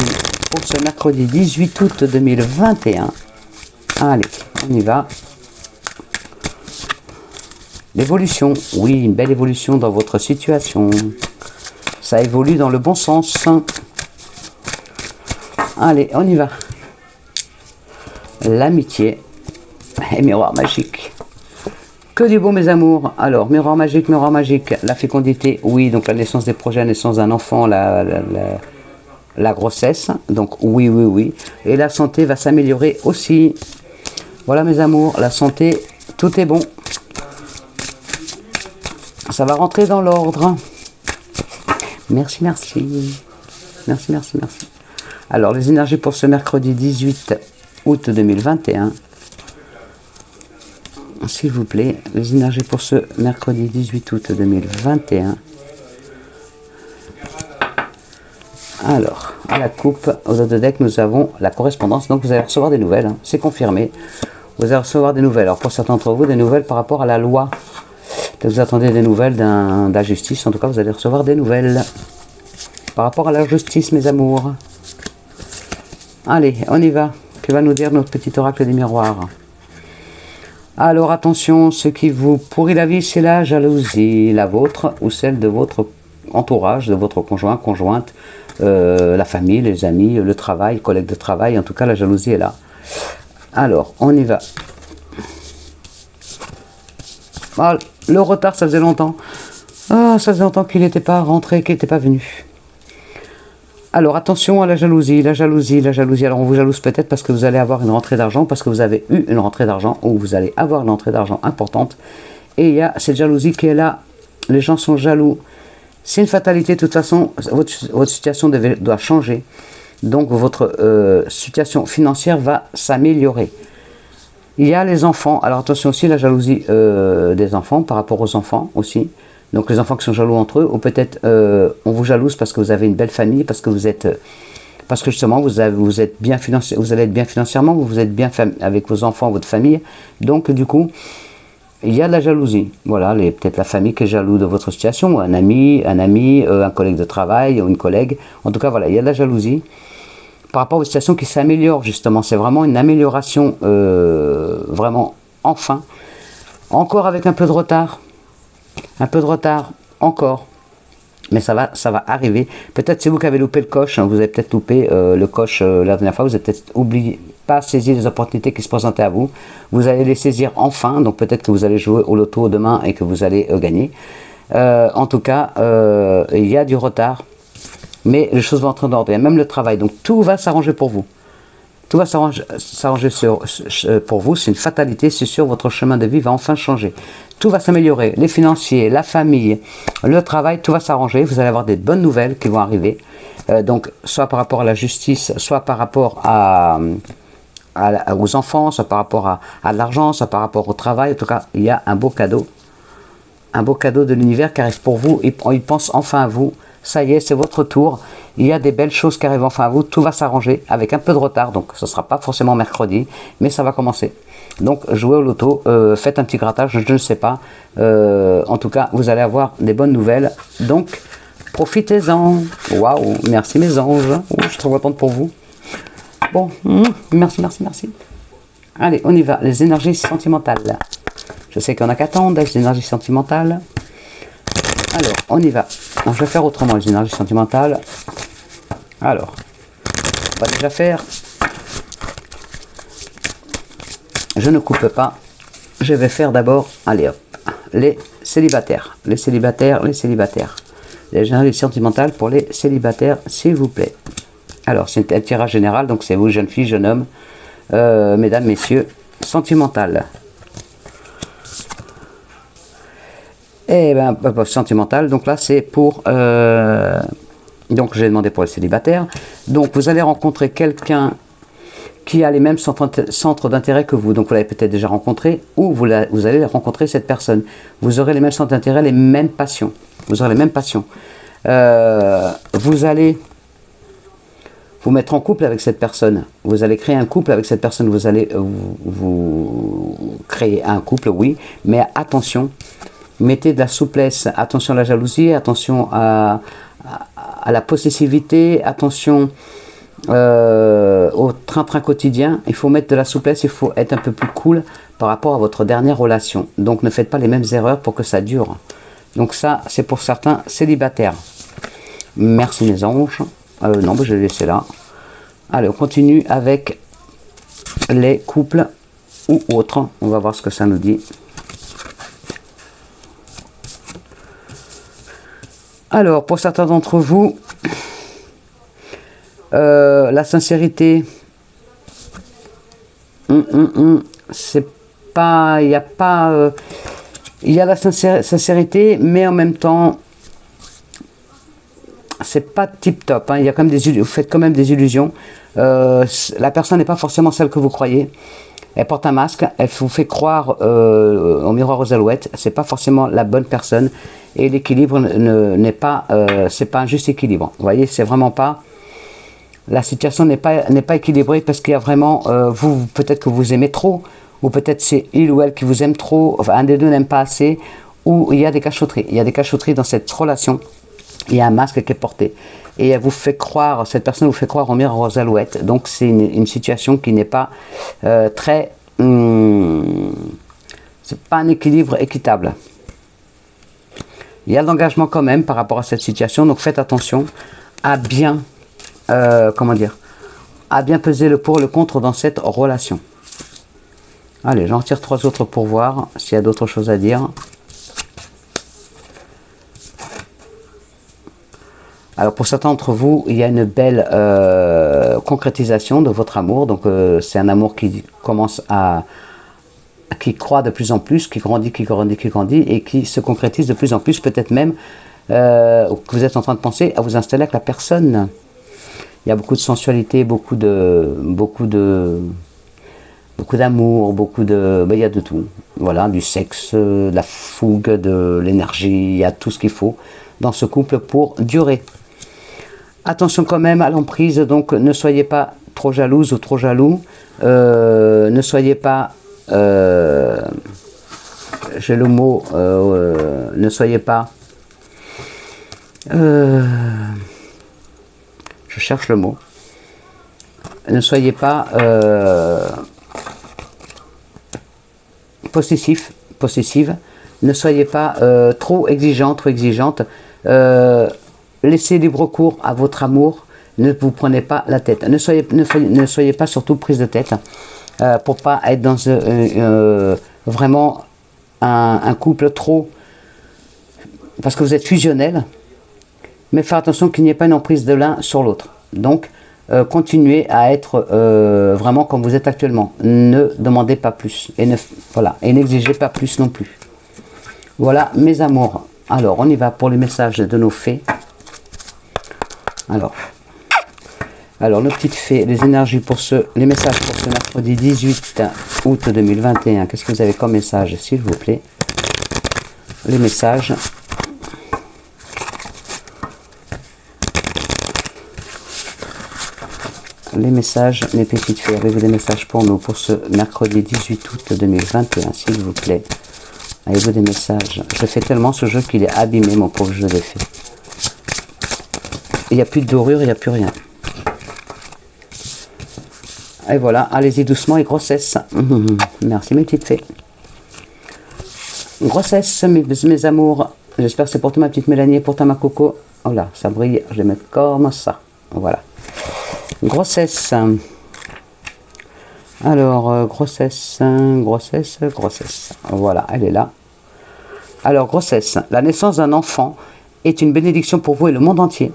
pour ce mercredi 18 août 2021. Allez, on y va. L'évolution, oui, une belle évolution dans votre situation. Ça évolue dans le bon sens. Allez, on y va. L'amitié et miroir magique. Que du beau, mes amours. Alors, miroir magique, la fécondité, oui, donc la naissance des projets, la naissance d'un enfant, la grossesse, donc oui, oui, oui. Et la santé va s'améliorer aussi. Voilà, mes amours, la santé, tout est bon. Ça va rentrer dans l'ordre. Merci, merci. Merci, merci, merci. Alors, les énergies pour ce mercredi 18 août 2021. S'il vous plaît, les énergies pour ce mercredi 18 août 2021. Alors, à la coupe, au dos de deck, nous avons la correspondance. Donc, vous allez recevoir des nouvelles. Hein, c'est confirmé. Vous allez recevoir des nouvelles. Alors, pour certains d'entre vous, des nouvelles par rapport à la loi. Peut-être vous attendez des nouvelles de la justice. En tout cas, vous allez recevoir des nouvelles par rapport à la justice, mes amours. Allez, on y va. Que va nous dire notre petit oracle des miroirs? Alors, attention, ce qui vous pourrit la vie, c'est la jalousie. La vôtre ou celle de votre entourage, de votre conjoint, conjointe, la famille, les amis, le travail, collègues de travail. En tout cas, la jalousie est là. Alors, on y va. Ah, le retard, ça faisait longtemps. Ah, ça faisait longtemps qu'il n'était pas rentré, qu'il n'était pas venu. Alors, attention à la jalousie, la jalousie, la jalousie. Alors, on vous jalouse peut-être parce que vous allez avoir une rentrée d'argent, parce que vous avez eu une rentrée d'argent, ou vous allez avoir une rentrée d'argent importante. Et il y a cette jalousie qui est là. Les gens sont jaloux. C'est une fatalité, de toute façon, votre situation doit changer. Donc, votre situation financière va s'améliorer. Il y a les enfants. Alors, attention aussi, la jalousie des enfants, par rapport aux enfants aussi. Donc, les enfants qui sont jaloux entre eux, ou peut-être on vous jalouse parce que vous avez une belle famille, parce que vous êtes... parce que justement, vous êtes bien vous allez être bien financièrement, vous êtes bien avec vos enfants, votre famille. Donc, du coup... il y a de la jalousie, voilà, peut-être la famille qui est jaloux de votre situation, un ami, un collègue de travail ou une collègue. En tout cas, voilà, il y a de la jalousie par rapport aux situations qui s'améliorent justement. C'est vraiment une amélioration, vraiment enfin, encore avec un peu de retard encore, mais ça va arriver. Peut-être c'est vous qui avez loupé le coche, hein, vous avez peut-être loupé le coche la dernière fois, vous avez peut-être oublié, pas saisi les opportunités qui se présentaient à vous. Vous allez les saisir enfin, donc peut-être que vous allez jouer au loto demain et que vous allez gagner. En tout cas, il y a du retard, mais les choses vont entrer dans l'ordre. Il y a même le travail, donc tout va s'arranger pour vous. Tout va s'arranger pour vous, c'est une fatalité, c'est sûr, votre chemin de vie va enfin changer. Tout va s'améliorer, les financiers, la famille, le travail, tout va s'arranger. Vous allez avoir des bonnes nouvelles qui vont arriver. Donc, soit par rapport à la justice, soit par rapport aux enfants, soit par rapport à l'argent, soit par rapport au travail. En tout cas, il y a un beau cadeau de l'univers qui arrive pour vous. Il pense enfin à vous. Ça y est, c'est votre tour. Il y a des belles choses qui arrivent enfin à vous. Tout va s'arranger avec un peu de retard. Donc, ce ne sera pas forcément mercredi, mais ça va commencer. Donc, jouez au loto, faites un petit grattage, je ne sais pas. En tout cas, vous allez avoir des bonnes nouvelles. Donc, profitez-en. Waouh, merci mes anges. Je suis trop contente pour vous. Bon, merci. Allez, on y va. Les énergies sentimentales. Je sais qu'il y en a qui attendent, les énergies sentimentales. Alors, on y va. Alors, je vais faire autrement, les énergies sentimentales. Alors, on va déjà faire... Je ne coupe pas. Je vais faire d'abord, allez hop, les célibataires. Les énergies sentimentales pour les célibataires, s'il vous plaît. Alors, c'est un tirage général, donc c'est vous, jeune fille, jeune homme, mesdames, messieurs, sentimental. Et ben, sentimental, donc là c'est pour... donc j'ai demandé pour les célibataires. Donc vous allez rencontrer quelqu'un qui a les mêmes centres d'intérêt que vous. Donc vous l'avez peut-être déjà rencontré, ou vous allez rencontrer cette personne. Vous aurez les mêmes centres d'intérêt, les mêmes passions. Vous aurez les mêmes passions. Vous allez vous mettre en couple avec cette personne. Vous allez créer un couple avec cette personne. Vous allez vous créer un couple, oui, mais attention, mettez de la souplesse. Attention à la jalousie, attention à la possessivité, attention au train-train quotidien. Il faut mettre de la souplesse, il faut être un peu plus cool par rapport à votre dernière relation. Donc ne faites pas les mêmes erreurs pour que ça dure. Donc ça, c'est pour certains célibataires. Merci mes anges. Non, je vais laisser là. Allez, on continue avec les couples ou autres. On va voir ce que ça nous dit. Alors, pour certains d'entre vous, la sincérité, c'est pas, il y a la sincérité, mais en même temps, c'est pas tip top. Il y a quand même vous faites quand même des illusions. La personne n'est pas forcément celle que vous croyez. Elle porte un masque, elle vous fait croire au miroir aux alouettes. C'est pas forcément la bonne personne et l'équilibre n'est pas, c'est pas un juste équilibre. Vous voyez, c'est vraiment pas. La situation n'est pas équilibrée parce qu'il y a vraiment vous peut-être que vous aimez trop, ou peut-être c'est il ou elle qui vous aime trop. Enfin, un des deux n'aime pas assez, ou il y a des cachotteries. Il y a des cachotteries dans cette relation. Il y a un masque qui est porté et elle vous fait croire, cette personne vous fait croire au miroir aux alouettes. Donc c'est une situation qui n'est pas très, c'est pas un équilibre équitable. Il y a de l'engagement quand même par rapport à cette situation, donc faites attention à bien, comment dire, à bien peser le pour et le contre dans cette relation. Allez, j'en retire 3 autres pour voir s'il y a d'autres choses à dire. Alors pour certains d'entre vous, il y a une belle concrétisation de votre amour. Donc c'est un amour qui commence qui croît de plus en plus, qui grandit et qui se concrétise de plus en plus. Peut-être même que vous êtes en train de penser à vous installer avec la personne. Il y a beaucoup de sensualité, beaucoup d'amour, il y a de tout. Voilà, du sexe, de la fougue, de l'énergie, il y a tout ce qu'il faut dans ce couple pour durer. Attention quand même à l'emprise, donc ne soyez pas trop jalouse ou trop jaloux. Ne soyez pas, j'ai le mot, ne soyez pas, je cherche le mot, ne soyez pas possessive, ne soyez pas trop exigeant, trop exigeante. Laissez libre cours à votre amour, ne vous prenez pas la tête. Ne soyez pas surtout prise de tête pour pas être dans vraiment un couple trop... Parce que vous êtes fusionnel, mais faire attention qu'il n'y ait pas une emprise de l'un sur l'autre. Donc, continuez à être vraiment comme vous êtes actuellement. Ne demandez pas plus et n'exigez pas plus non plus. Voilà mes amours. Alors, on y va pour les messages de nos fées. Alors, nos petites fées, les énergies pour les messages pour ce mercredi 18 août 2021. Qu'est-ce que vous avez comme message, s'il vous plaît? Les messages. Les messages, mes petites fées, avez-vous des messages pour nous pour ce mercredi 18 août 2021, s'il vous plaît? Avez-vous des messages? Je fais tellement ce jeu qu'il est abîmé, mon pauvre jeu de fées. Il n'y a plus de dorure, il n'y a plus rien. Et voilà, allez-y doucement et grossesse. Merci mes petites fées. Grossesse, mes amours. J'espère que c'est pour toi ma petite Mélanie et pour toi ma Coco. Oh là, ça brille, je vais mettre comme ça. Voilà. Grossesse. Alors, grossesse. Voilà, elle est là. Alors, grossesse. La naissance d'un enfant est une bénédiction pour vous et le monde entier.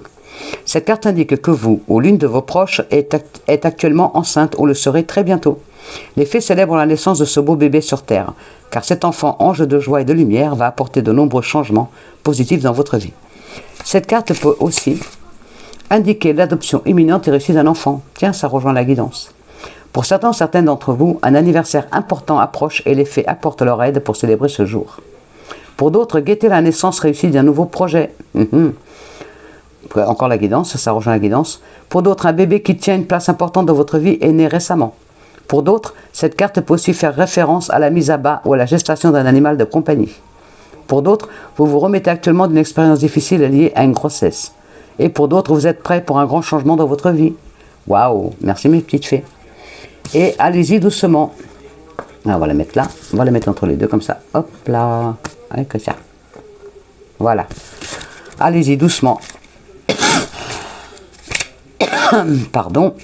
Cette carte indique que vous ou l'une de vos proches est actuellement enceinte ou le serez très bientôt. Les fées célèbrent la naissance de ce beau bébé sur Terre, car cet enfant, ange de joie et de lumière, va apporter de nombreux changements positifs dans votre vie. Cette carte peut aussi indiquer l'adoption imminente et réussie d'un enfant. Tiens, ça rejoint la guidance. Pour certains ou certaines d'entre vous, un anniversaire important approche et les fées apportent leur aide pour célébrer ce jour. Pour d'autres, guettez la naissance réussie d'un nouveau projet. Encore la guidance, ça rejoint la guidance. Pour d'autres, un bébé qui tient une place importante dans votre vie est né récemment. Pour d'autres, cette carte peut aussi faire référence à la mise à bas ou à la gestation d'un animal de compagnie. Pour d'autres, vous vous remettez actuellement d'une expérience difficile liée à une grossesse. Et pour d'autres, vous êtes prêts pour un grand changement dans votre vie. Waouh, merci mes petites fées. Et allez-y doucement. Alors, on va la mettre là, on va la mettre entre les deux comme ça. Hop là, avec ça. Voilà. Allez-y doucement. Pardon.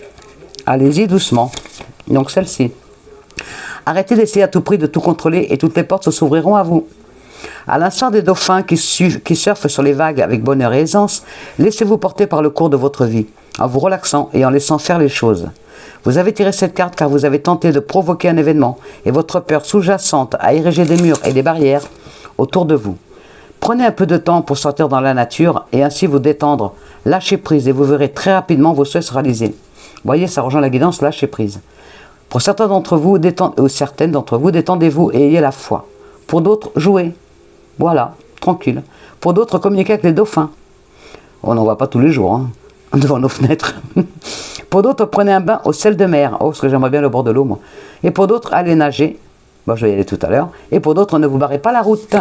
Allez-y doucement. Donc celle-ci. Arrêtez d'essayer à tout prix de tout contrôler et toutes les portes s'ouvriront à vous. À l'instar des dauphins qui surfent sur les vagues avec bonheur et aisance, laissez-vous porter par le cours de votre vie, en vous relaxant et en laissant faire les choses. Vous avez tiré cette carte car vous avez tenté de provoquer un événement et votre peur sous-jacente a érigé des murs et des barrières autour de vous. Prenez un peu de temps pour sortir dans la nature et ainsi vous détendre. Lâchez prise et vous verrez très rapidement vos souhaits se réaliser. Vous voyez, ça rejoint la guidance, lâchez prise. Pour certains d'entre vous, certaines d'entre vous, détendez-vous et ayez la foi. Pour d'autres, jouez. Voilà, tranquille. Pour d'autres, communiquez avec les dauphins. On n'en voit pas tous les jours, hein, devant nos fenêtres. Pour d'autres, prenez un bain au sel de mer. Oh, parce que j'aimerais bien le bord de l'eau, moi. Et pour d'autres, allez nager. Bon, je vais y aller tout à l'heure. Et pour d'autres, ne vous barrez pas la route.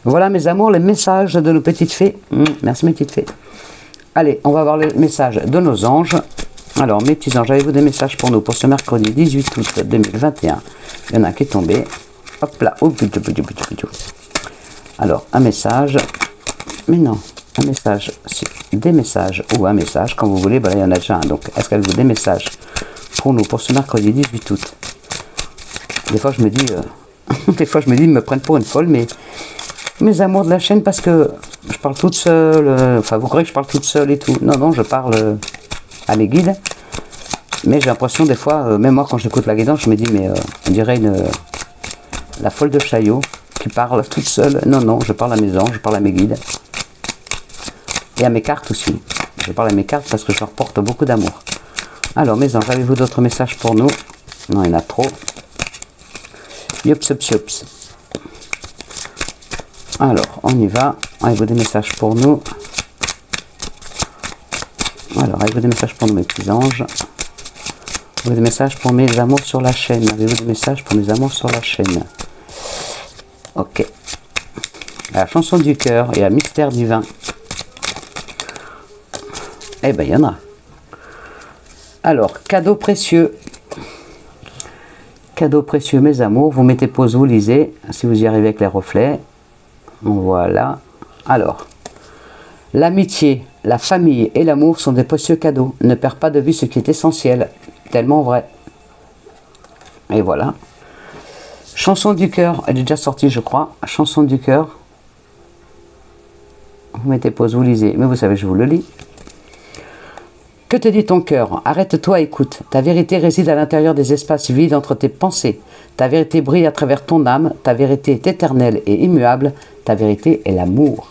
Voilà, mes amours, les messages de nos petites fées. Merci, mes petites fées. Allez, on va voir les messages de nos anges. Alors, mes petits anges, avez-vous des messages pour nous pour ce mercredi 18 août 2021? Il y en a un qui est tombé. Hop là. Alors, un message. Mais non, un message. Des messages ou un message, quand vous voulez. Ben là, il y en a déjà un. Donc, est-ce qu'elle vous des messages pour nous pour ce mercredi 18 août? Des fois, je me dis, ils me prennent pour une folle, mais mes amours de la chaîne, parce que je parle toute seule. Enfin, vous croyez que je parle toute seule et tout. Non, non, je parle à mes guides. Mais j'ai l'impression, des fois, même moi, quand j'écoute la guidance, je me dis, mais on dirait la folle de Chaillot qui parle toute seule. Non, non, je parle à mes anges, je parle à mes guides. Et à mes cartes aussi. Je parle à mes cartes parce que je leur porte beaucoup d'amour. Alors, mes anges, avez-vous d'autres messages pour nous? Non, il y en a trop. Yops, yops, yops. Alors, on y va. Avez-vous des messages pour nous? Alors, avez-vous des messages pour nous, mes petits anges? Avez-vous des messages pour mes amours sur la chaîne? Avez-vous des messages pour mes amours sur la chaîne? Ok. À la chanson du cœur et à mystère divin. Eh ben, il y en a. Alors, cadeau précieux. Cadeau précieux, mes amours. Vous mettez pause, vous lisez. Si vous y arrivez avec les reflets. Voilà. Alors, l'amitié, la famille et l'amour sont des précieux cadeaux. Ne perds pas de vue ce qui est essentiel. Tellement vrai. Et voilà. Chanson du cœur. Elle est déjà sortie, je crois. Chanson du cœur. Vous mettez pause, vous lisez. Mais vous savez, je vous le lis. Que te dit ton cœur? Arrête-toi, écoute. Ta vérité réside à l'intérieur des espaces vides entre tes pensées. Ta vérité brille à travers ton âme. Ta vérité est éternelle et immuable. Ta vérité est l'amour.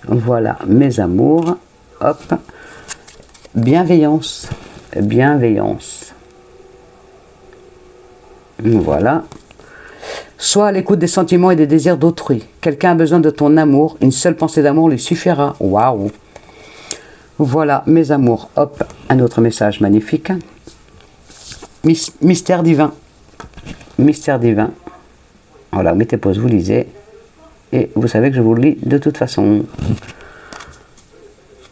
Voilà, mes amours. Hop. Bienveillance. Bienveillance. Voilà. Sois à l'écoute des sentiments et des désirs d'autrui. Quelqu'un a besoin de ton amour. Une seule pensée d'amour lui suffira. Waouh. Voilà, mes amours. Hop, un autre message magnifique. Mystère divin. Mystère divin. Voilà, mettez pause, vous lisez. Et vous savez que je vous le lis de toute façon.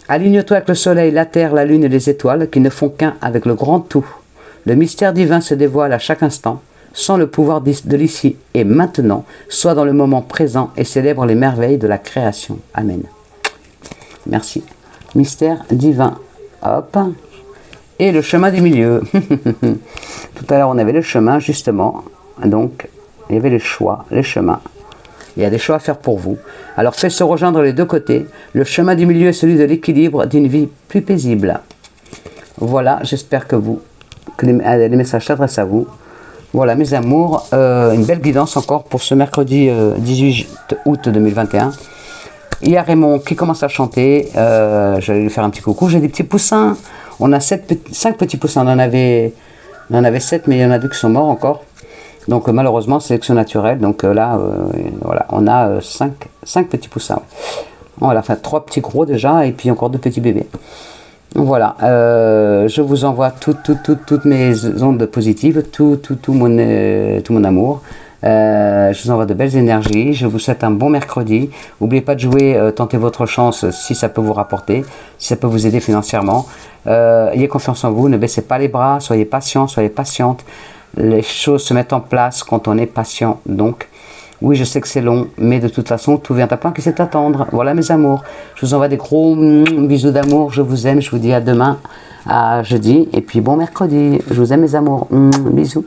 Aligne-toi avec le soleil, la terre, la lune et les étoiles qui ne font qu'un avec le grand tout. Le mystère divin se dévoile à chaque instant, sans le pouvoir de l'ici et maintenant. Sois dans le moment présent et célèbre les merveilles de la création. Amen. Merci. Mystère divin. Hop. Et le chemin du milieu. Tout à l'heure, on avait le chemin, justement. Donc, il y avait les choix, les chemins. Il y a des choix à faire pour vous. Alors, faites se rejoindre les deux côtés. Le chemin du milieu est celui de l'équilibre d'une vie plus paisible. Voilà, j'espère que vous que les messages s'adressent à vous. Voilà mes amours, une belle guidance encore pour ce mercredi 18 août 2021. Il y a Raymond qui commence à chanter, je vais lui faire un petit coucou. J'ai des petits poussins, on a 5 petits poussins, on en avait 7 mais il y en a 2 qui sont morts encore. Donc malheureusement sélection naturelle, donc là voilà, on a 5 petits poussins. Voilà, enfin 3 petits gros déjà et puis encore 2 petits bébés. Voilà, je vous envoie toutes mes ondes positives, tout mon amour. Je vous envoie de belles énergies, je vous souhaite un bon mercredi. N'oubliez pas de jouer, tentez votre chance si ça peut vous rapporter, si ça peut vous aider financièrement. Ayez confiance en vous, ne baissez pas les bras, soyez patient, soyez patiente. Les choses se mettent en place quand on est patient. Donc, oui, je sais que c'est long, mais de toute façon, tout vient à point qui sait attendre. Voilà mes amours. Je vous envoie des gros bisous d'amour. Je vous aime. Je vous dis à demain, à jeudi. Et puis bon mercredi. Je vous aime mes amours. Bisous.